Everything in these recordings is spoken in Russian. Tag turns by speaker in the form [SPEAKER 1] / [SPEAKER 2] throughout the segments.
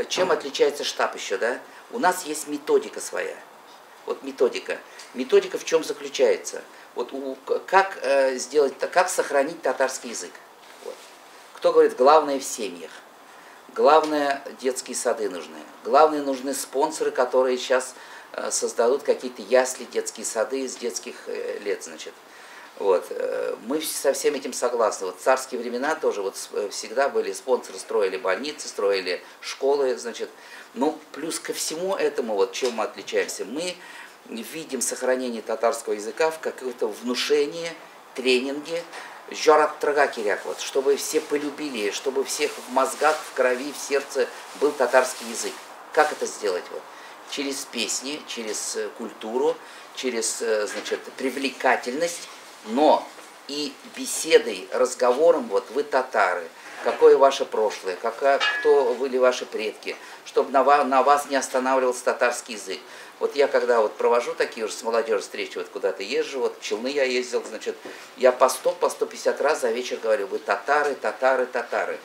[SPEAKER 1] Чем отличается штаб еще, да? У нас есть методика своя. Вот методика. Методика в чем заключается? Вот как сделать, как сохранить татарский язык? Вот. Кто говорит, главное в семьях? Главное, детские сады нужны. Главное, нужны спонсоры, которые сейчас создадут какие-то ясли, детские сады с детских лет, значит. Вот. Мы со всем этим согласны. Вот в царские времена тоже вот всегда были спонсоры, строили больницы, строили школы, значит. Ну, плюс ко всему этому, вот чем мы отличаемся, мы видим сохранение татарского языка в каком-то внушении, тренинге, вот, чтобы все полюбили, чтобы у всех в мозгах, в крови, в сердце был татарский язык. Как это сделать? Вот? Через песни, через культуру, через, значит, привлекательность, но и беседой, разговором, вот вы татары, какое ваше прошлое, кто были ваши предки, чтобы на вас не останавливался татарский язык. Вот я когда вот провожу такие уже с молодежью встречи, вот куда-то езжу, вот в Челны я ездил, значит, я по 150 раз за вечер говорю, вы татары, татары, татары.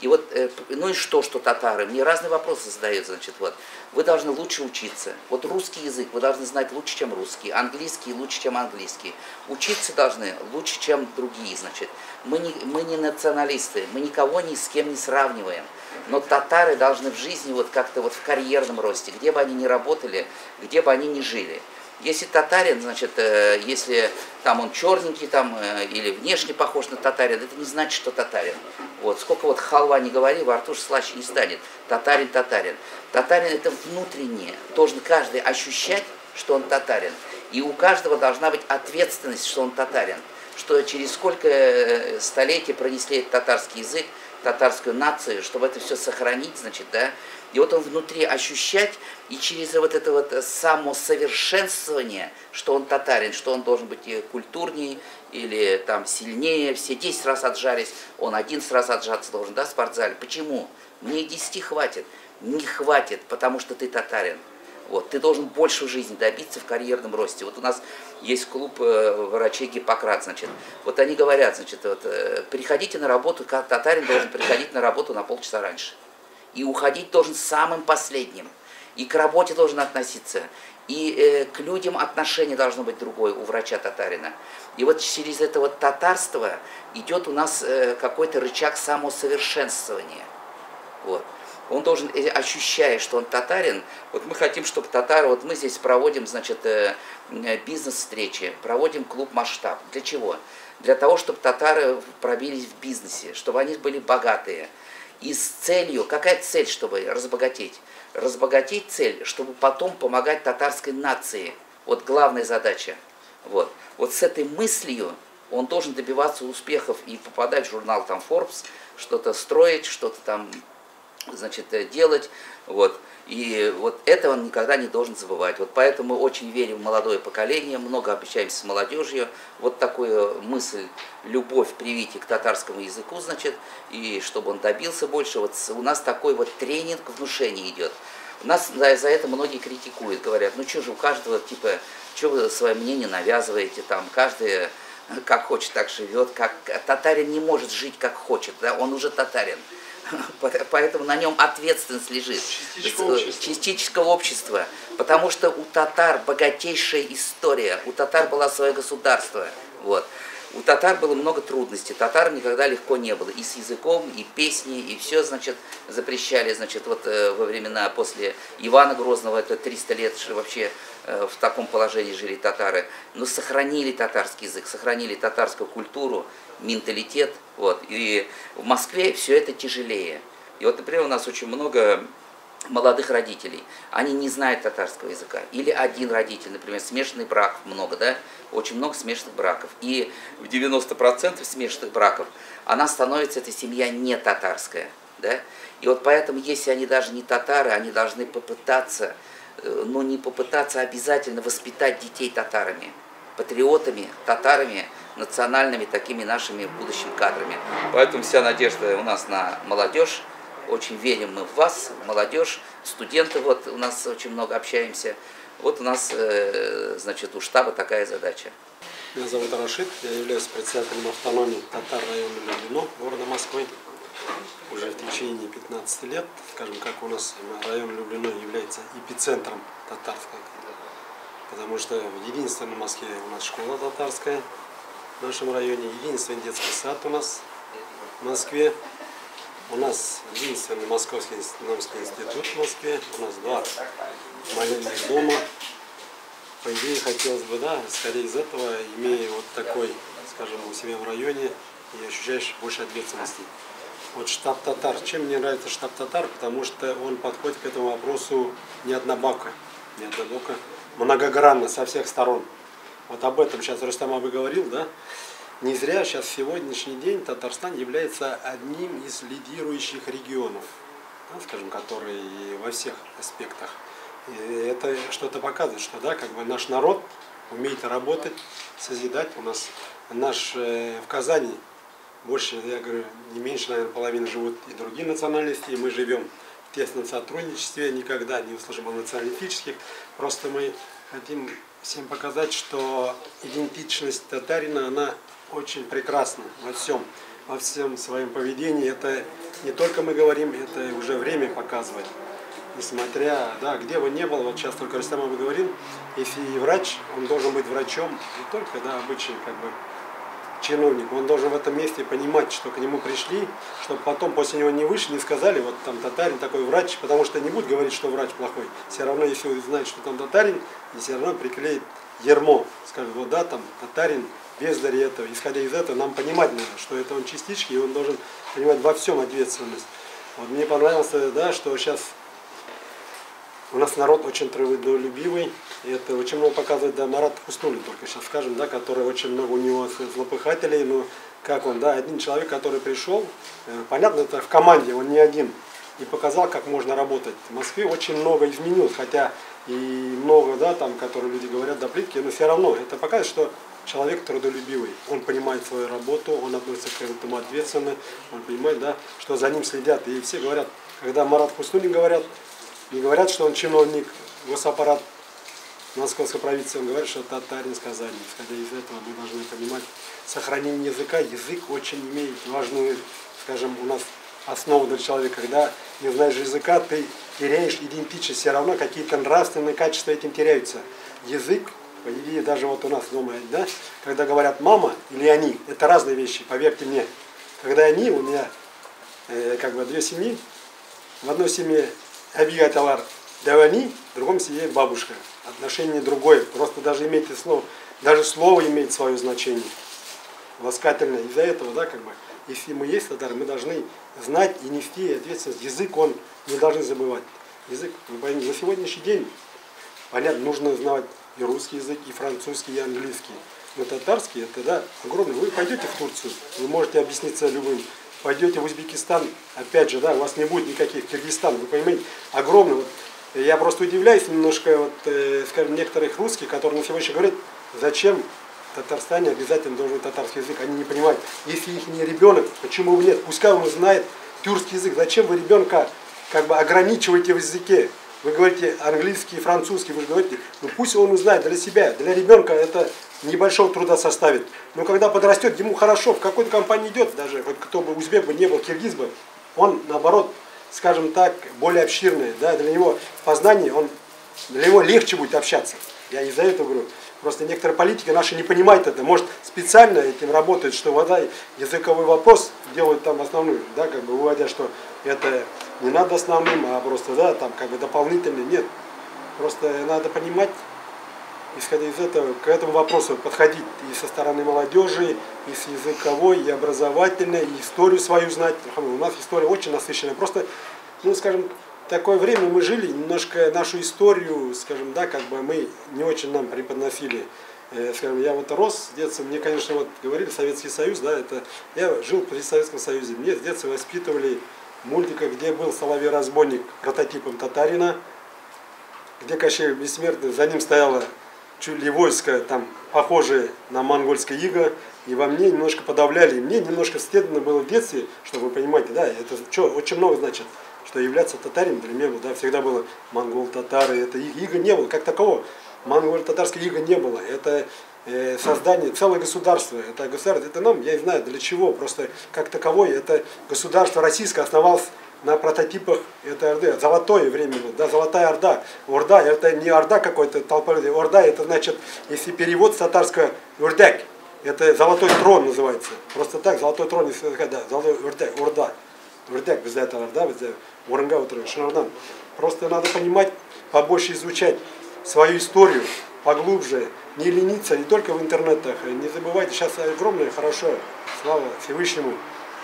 [SPEAKER 1] И вот, ну и что татары? Мне разные вопросы задают, значит, вот. Вы должны лучше учиться. Вот русский язык вы должны знать лучше, чем русский. Английский лучше, чем английский. Учиться должны лучше, чем другие, значит. Мы не националисты, мы никого ни с кем не сравниваем. Но татары должны в жизни вот как-то вот в карьерном росте, где бы они ни работали, где бы они ни жили. Если татарин, значит, если там он черненький там, или внешне похож на татарин, это не значит, что татарин. Вот, сколько вот халва не говори, во рту слаще не станет. Татарин, татарин. Татарин это внутреннее. Должен каждый ощущать, что он татарин. И у каждого должна быть ответственность, что он татарин. Что через сколько столетий пронесли этот татарский язык, татарскую нацию, чтобы это все сохранить, значит, да. И вот он внутри ощущать, и через вот это вот самосовершенствование, что он татарин, что он должен быть культурнее или там сильнее, все 10 раз отжались, он 11 раз отжаться должен, да, в спортзале. Почему? Мне 10 хватит. Не хватит, потому что ты татарин. Вот, ты должен больше в жизни добиться в карьерном росте. Вот у нас есть клуб врачей Гиппократ, значит. Вот они говорят, значит, вот, приходите на работу, как татарин должен приходить на работу на полчаса раньше. И уходить должен самым последним. И к работе должен относиться. И к людям отношение должно быть другое у врача-татарина. И вот через это вот татарство идет у нас какой-то рычаг самосовершенствования. Вот. Он должен, ощущая, что он татарин, вот мы хотим, чтобы татары, вот мы здесь проводим, значит, бизнес-встречи, проводим клуб «Масштаб». Для чего? Для того, чтобы татары пробились в бизнесе, чтобы они были богатые. И с целью, какая цель, чтобы разбогатеть? Разбогатеть цель, чтобы потом помогать татарской нации. Вот главная задача. Вот с этой мыслью он должен добиваться успехов и попадать в журнал там Forbes, что-то строить, что-то там, значит, делать, вот. И вот это он никогда не должен забывать. Вот поэтому мы очень верим в молодое поколение, много общаемся с молодежью. Вот такую мысль, любовь привить к татарскому языку, значит, и чтобы он добился больше. Вот у нас такой вот тренинг внушения идет. У нас за это многие критикуют, говорят, ну что же, у каждого, типа, что вы свое мнение навязываете, там, каждый как хочет, так живет, как татарин не может жить как хочет, да, он уже татарин. Поэтому на нем ответственность лежит. Частичного общества. Потому что у татар богатейшая история. У татар было свое государство. Вот. У татар было много трудностей. Татарам никогда легко не было. И с языком, и песни, и все, значит, запрещали. Значит, вот во времена после Ивана Грозного, это 300 лет вообще в таком положении жили татары. Но сохранили татарский язык, сохранили татарскую культуру, менталитет. Вот. И в Москве все это тяжелее. И вот, например, у нас очень много молодых родителей. Они не знают татарского языка. Или один родитель, например, смешанный брак много, да? Очень много смешанных браков. И в 90% смешанных браков она становится, эта семья, не татарская. Да? И вот поэтому, если они даже не татары, они должны попытаться, но не попытаться, а обязательно воспитать детей татарами, патриотами, татарами, национальными такими нашими будущими кадрами. Поэтому вся надежда у нас на молодежь. Очень верим мы в вас, молодежь, студенты, вот у нас очень много общаемся. Вот у нас, значит, у штаба такая задача.
[SPEAKER 2] Меня зовут Рашид, я являюсь председателем автономии татар района Люблино, города Москвы. уже в течение 15 лет, скажем, как у нас район Люблино является эпицентром татарской. Потому что единственная в Москве у нас школа татарская в нашем районе, единственный детский сад у нас в Москве. У нас единственный Московский экономический институт в Москве, у нас 2 молельных дома. По идее, хотелось бы, да, исходя из этого, имея вот такой, скажем, у себя в районе, и ощущаешь больше ответственности. Вот штаб татар. Чем мне нравится штаб татар? Потому что он подходит к этому вопросу не однобоко, многогранно, со всех сторон. Вот об этом сейчас Рустам Абы говорил, да? Не зря сейчас в сегодняшний день Татарстан является одним из лидирующих регионов, да, скажем, которые во всех аспектах. И это что-то показывает, что да, как бы наш народ умеет работать, созидать. У нас в Казани больше, я говорю, не меньше, наверное, половины живут и другие национальности, и мы живем в тесном сотрудничестве, никогда не услышим о националистических. Просто мы хотим всем показать, что идентичность татарина, она очень прекрасно во всем своем поведении. Это не только мы говорим, это уже время показывает. Несмотря, да, где бы ни был, вот сейчас только Рустам Абы говорил, если врач, он должен быть врачом, не только, да, обычный, как бы, чиновник, он должен в этом месте понимать, что к нему пришли, чтобы потом после него не вышли, не сказали, вот там татарин такой врач, потому что не будет говорить, что врач плохой. Все равно, если он знает, что там татарин, и все равно приклеит ярмо, скажет, вот да, там татарин, бездарь этого. Исходя из этого, нам понимать надо, что это он частички, и он должен понимать во всем ответственность. Вот мне понравилось, да, что сейчас у нас народ очень трудолюбивый, и это очень много показывает, да, Марат Хуснуллин, только сейчас скажем, да, который очень много у него злопыхателей, но как он, да, один человек, который пришел, понятно, это в команде, он не один, и показал, как можно работать. В Москве очень много изменилось, хотя и много, да, там, которые люди говорят до плитки, но все равно это показывает, что человек трудолюбивый, он понимает свою работу, он относится к этому ответственно, он понимает, да, что за ним следят. И все говорят, когда Марат Хуснуллин говорят, не говорят, что он чиновник, госаппарат московского правительства, он говорит, что татарин с Казани. Исходя из этого мы должны понимать сохранение языка. Язык очень имеет важную, скажем, у нас основу для человека. Когда не знаешь языка, ты теряешь идентичность, все равно какие-то нравственные качества этим теряются. Язык, по идее, даже вот у нас дома, да, когда говорят мама или они, это разные вещи, поверьте мне. Когда они, у меня как бы 2 семьи, в одной семье объятовар давани, в другом семье бабушка. Отношение другое, просто даже имеете слово, даже слово имеет свое значение. Ласкательное. Из-за этого, да, как бы, если мы есть татары, мы должны знать и нести ответственность. Язык он не должны забывать. Язык, вы поймите, на сегодняшний день, понятно, нужно знать и русский язык, и французский, и английский. Но татарский, это, да, огромный. Вы пойдете в Турцию, вы можете объясниться любым. Пойдете в Узбекистан, опять же, да, у вас не будет никаких, Киргизстан, вы понимаете, огромный. Вот, я просто удивляюсь немножко, вот, скажем, некоторых русских, которые на сегодня говорят, зачем в Татарстане обязательно должен быть татарский язык, они не понимают. Если их не ребенок, почему бы нет? Пускай он знает тюркский язык, зачем вы ребенка как бы ограничиваете в языке? Вы говорите английский, французский, вы говорите, ну пусть он узнает для себя, для ребенка это небольшого труда составит. Но когда подрастет, ему хорошо, в какой-то компании идет, даже вот кто бы узбек бы не был, киргиз бы, он наоборот, скажем так, более обширный, да, для него познание, для него легче будет общаться. Я из-за этого говорю. Просто некоторые политики наши не понимают это, может специально этим работают, что вода языковой вопрос делают там основную, да, как бы выводя, что это не надо основным, а просто, да, там как бы дополнительный, нет. Просто надо понимать, исходя из этого, к этому вопросу подходить и со стороны молодежи, и с языковой, и образовательной, и историю свою знать. У нас история очень насыщенная. Просто, ну, скажем, такое время мы жили, немножко нашу историю, скажем, да, как бы мы не очень нам преподносили. Скажем, я вот рос с детства, мне, конечно, вот говорили Советский Союз, да, это я жил при Советском Союзе, мне с детства воспитывали мультика, где был Соловей-разбойник прототипом татарина, где Кощей Бессмертный, за ним стояло чуть ли войско, там, похожее на монгольское иго, и во мне немножко подавляли, и мне немножко стыдно было в детстве, чтобы вы понимаете, да, это что, очень много значит, что являться татарином для меня, да, всегда было монгол-татары, это иго не было, как такового, монголо-татарского иго не было, это создание целого государства. Это государство, это нам, я не знаю для чего, просто как таковое, это государство российское основалось на прототипах этой Орды. Золотое время было, да, Золотая Орда. Орда, это не Орда какой-то толпа людей. Орда, это значит, если перевод с татарского Урдек, это Золотой трон называется. Просто так, Золотой трон, если сказать, да, Золотой Урдек, Орда. Урдек, без этого Орда, без этого Уранга, Шинардан. Просто надо понимать, побольше изучать свою историю, поглубже, не лениться, не только в интернетах. Не забывайте, сейчас огромное, хорошо, слава Всевышнему,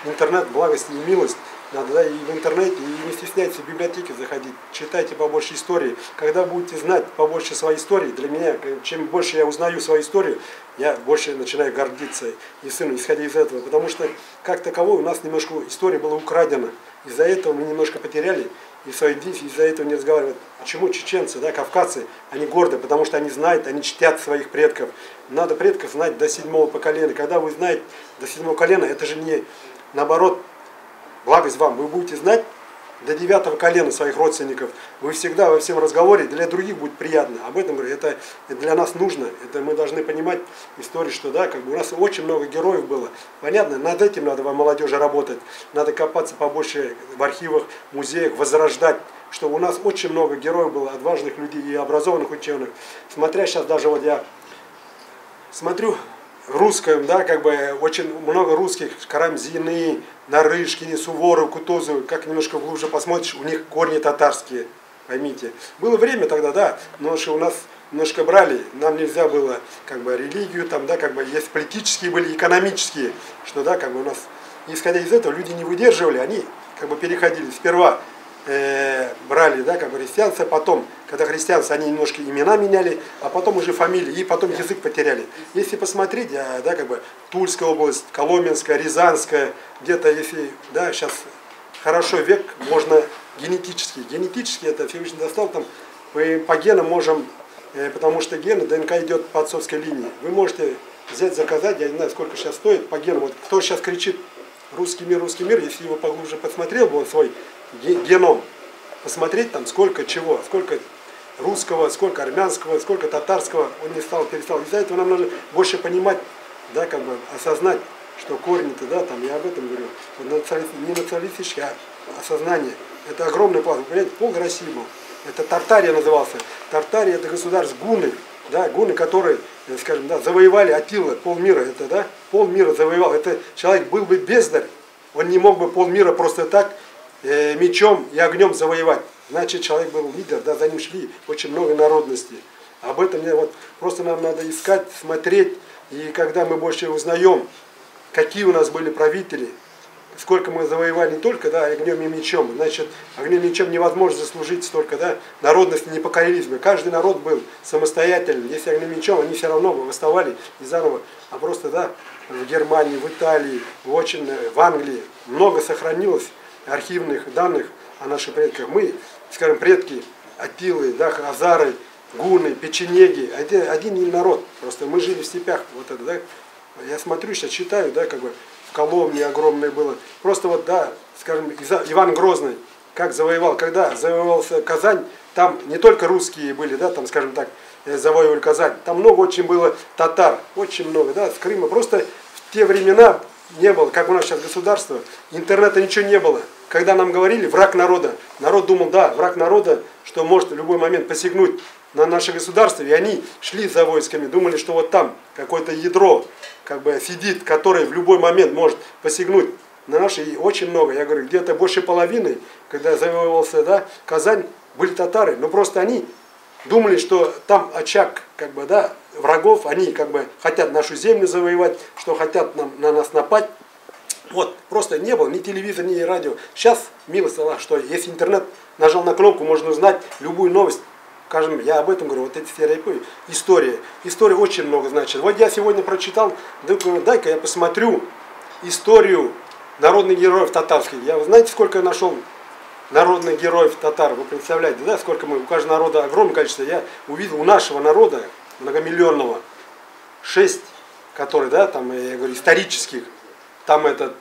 [SPEAKER 2] интернет, благость и милость. Надо, да, и в интернете, и не стесняйтесь в библиотеке заходить, читайте побольше истории. Когда будете знать побольше своей истории, для меня, чем больше я узнаю свою историю, я больше начинаю гордиться и сыну, исходя из этого. Потому что, как таковой, у нас немножко история была украдена. Из-за этого мы немножко потеряли и свои дети, из-за этого не разговаривают. Почему чеченцы, да, кавказцы, они горды, потому что они знают, они чтят своих предков. Надо предков знать до 7-го поколения. Когда вы знаете до 7-го колена, это же не наоборот, благость вам, вы будете знать до 9-го колена своих родственников. Вы всегда во всем разговоре, для других будет приятно. Об этом говорю, это для нас нужно. Это мы должны понимать историю, что да, как бы у нас очень много героев было. Понятно, над этим надо вам, молодежи, работать. Надо копаться побольше в архивах, музеях, возрождать. Что у нас очень много героев было, отважных людей и образованных ученых. Смотря сейчас даже вот я смотрю в русском, да, как бы очень много русских, Карамзины, Нарышкины, Суворов, Кутузов, как немножко глубже посмотришь, у них корни татарские, поймите. Было время тогда, да, но что у нас немножко брали, нам нельзя было, как бы, религию, там, да, как бы, есть политические были, экономические, что, да, как бы у нас, исходя из этого, люди не выдерживали, они, как бы, переходили сперва, брали, да, как бы христианство, потом, когда христианство, они немножко имена меняли, а потом уже фамилии, и потом язык потеряли. Если посмотреть, да, как бы Тульская область, Коломенская, Рязанская, где-то, если, да, сейчас хорошо век, можно генетически это Всевышний достал, там, по генам можем, потому что гены, ДНК идет по отцовской линии. Вы можете взять, заказать, я не знаю, сколько сейчас стоит по генам, вот кто сейчас кричит русский мир, если его поглубже посмотрел бы он свой геном, посмотреть там сколько чего, сколько русского, сколько армянского, сколько татарского, он не стал, перестал. Из-за этого нам нужно больше понимать, да, как бы осознать, что корни-то, да, там, я об этом говорю, не националистическое, а осознание. Это огромный план. Вы понимаете, пол России был. Это Тартария назывался. Тартария это государство гунны, да, гунны, которые, скажем, да, завоевали Аттила, полмира, это, да, полмира завоевал. Это человек был бы бездарь, он не мог бы полмира просто так мечом и огнем завоевать. Значит, человек был лидер, да, за ним шли очень много народностей. Об этом вот, просто нам надо искать, смотреть, и когда мы больше узнаем, какие у нас были правители, сколько мы завоевали не только, да, огнем и мечом, значит, огнем и мечом невозможно заслужить столько, да, народности не покорились бы. Каждый народ был самостоятельным. Если огнем и мечом, они все равно бы восставали и заново. А просто, да, в Германии, в Италии, в Англии много сохранилось архивных данных о наших предках. Мы, скажем, предки Аттилы, да, Хазары, гуны, печенеги, один народ. Просто мы жили в степях. Вот это, да. Я смотрю, сейчас читаю, да, как бы в Коломне огромное было. Просто вот, да, скажем, Иван Грозный, как завоевал, когда завоевался Казань, там не только русские были, да, там, скажем так, завоевали Казань, там много очень было татар, очень много, да, с Крыма. Просто в те времена не было, как у нас сейчас государство, интернета ничего не было. Когда нам говорили враг народа, народ думал, да, враг народа, что может в любой момент посягнуть на наше государство, и они шли за войсками, думали, что вот там какое-то ядро как бы сидит, которое в любой момент может посягнуть на наши, и очень много, я говорю, где-то больше половины, когда завоевался, да, Казань, были татары, но просто они думали, что там очаг, как бы, да, врагов, они как бы хотят нашу землю завоевать, что хотят на нас напасть. Вот, просто не было ни телевизора, ни радио. Сейчас, милость Аллах, что если интернет нажал на кнопку, можно узнать любую новость. Скажем, я об этом говорю, вот эти стереотипы, история. История очень много значит. Вот я сегодня прочитал, дай-ка я посмотрю историю народных героев татарских. Я, знаете, сколько я нашел народных героев татар? Вы представляете, да, сколько мы, у каждого народа огромное количество. Я увидел у нашего народа, многомиллионного, 6, которые, да, там, я говорю, исторических. Там этот,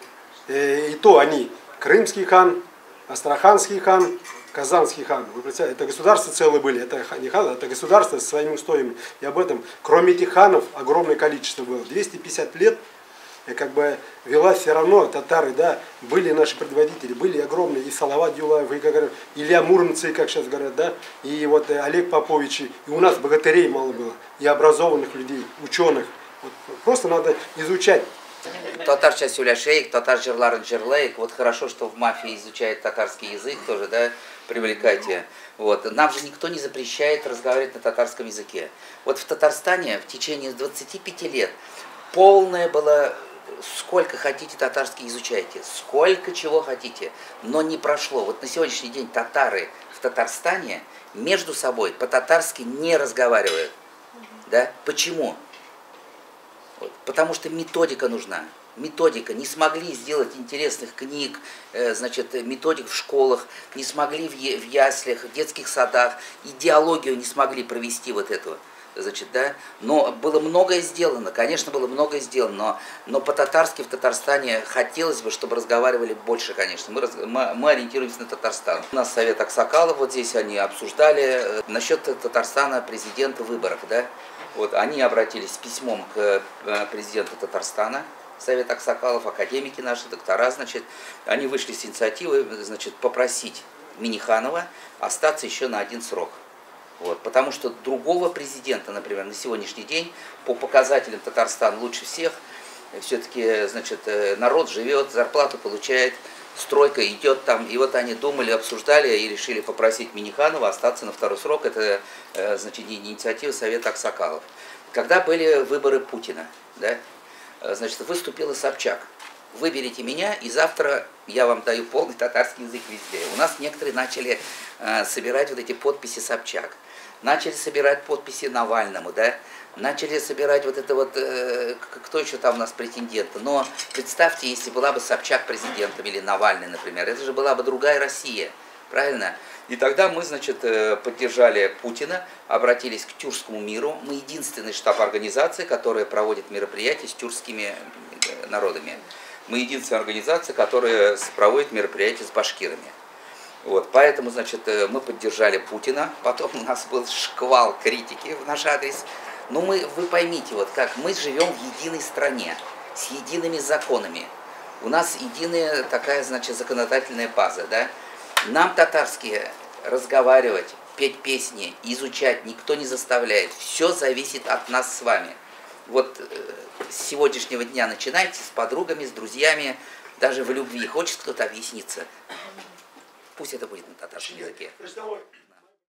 [SPEAKER 2] и то они, Крымский хан, Астраханский хан, Казанский хан. Вы представляете, это государства целые были, это не хан, это государство со своими устоями. И об этом, кроме этих ханов, огромное количество было. 250 лет. И как бы велась все равно татары, да, были наши предводители, были огромные, и Салават Юлаев, и, как говорят, Илья Муромцы, как сейчас говорят, да, и вот Олег Попович, и у нас богатырей мало было, и образованных людей, ученых. Вот, просто надо изучать.
[SPEAKER 1] Татарча сюляшейк, татар жерларын жерлейк. Вот хорошо, что в мафии изучает татарский язык тоже, да, привлекайте. Вот. Нам же никто не запрещает разговаривать на татарском языке. Вот в Татарстане в течение 25 лет полное было, сколько хотите татарский изучайте, сколько чего хотите, но не прошло. Вот на сегодняшний день татары в Татарстане между собой по-татарски не разговаривают. Да? Почему? Вот. Потому что методика нужна. Методика. Не смогли сделать интересных книг, значит, методик в школах, не смогли в яслях, в детских садах, идеологию не смогли провести вот эту. Значит, да? Но было многое сделано, конечно, было многое сделано, но по-татарски в Татарстане хотелось бы, чтобы разговаривали больше, конечно. Мы ориентируемся на Татарстан. У нас Совет Аксакалов, вот здесь они обсуждали насчет Татарстана, президента, выборов. Да? Вот, они обратились с письмом к президенту Татарстана, Совет Аксакалов, академики наши, доктора, значит, они вышли с инициативой, значит, попросить Минниханова остаться еще на один срок. Вот, потому что другого президента, например, на сегодняшний день по показателям Татарстан лучше всех. Все-таки, значит, народ живет, зарплату получает, стройка идет там. И вот они думали, обсуждали и решили попросить Минниханова остаться на второй срок. Это, значит, инициатива Совета Аксакалов. Когда были выборы Путина, да, значит, выступил Собчак. Выберите меня, и завтра я вам даю полный татарский язык везде. У нас некоторые начали собирать вот эти подписи Собчак. Начали собирать подписи Навальному, да? Начали собирать вот это вот, кто еще там у нас претенденты. Но представьте, если была бы Собчак президентом или Навальный, например, это же была бы другая Россия, правильно? И тогда мы, значит, поддержали Путина, обратились к тюркскому миру. Мы единственный штаб организации, которая проводит мероприятия с тюркскими народами. Мы единственная организация, которая проводит мероприятия с башкирами. Вот, поэтому, значит, мы поддержали Путина, потом у нас был шквал критики в наш адрес. Но вы поймите, вот как мы живем в единой стране, с едиными законами. У нас единая такая, значит, законодательная база, да? Нам татарские разговаривать, петь песни, изучать никто не заставляет. Все зависит от нас с вами. Вот с сегодняшнего дня начинайте с подругами, с друзьями, даже в любви. Хочет кто-то объясниться? Пусть это будет на татарском языке.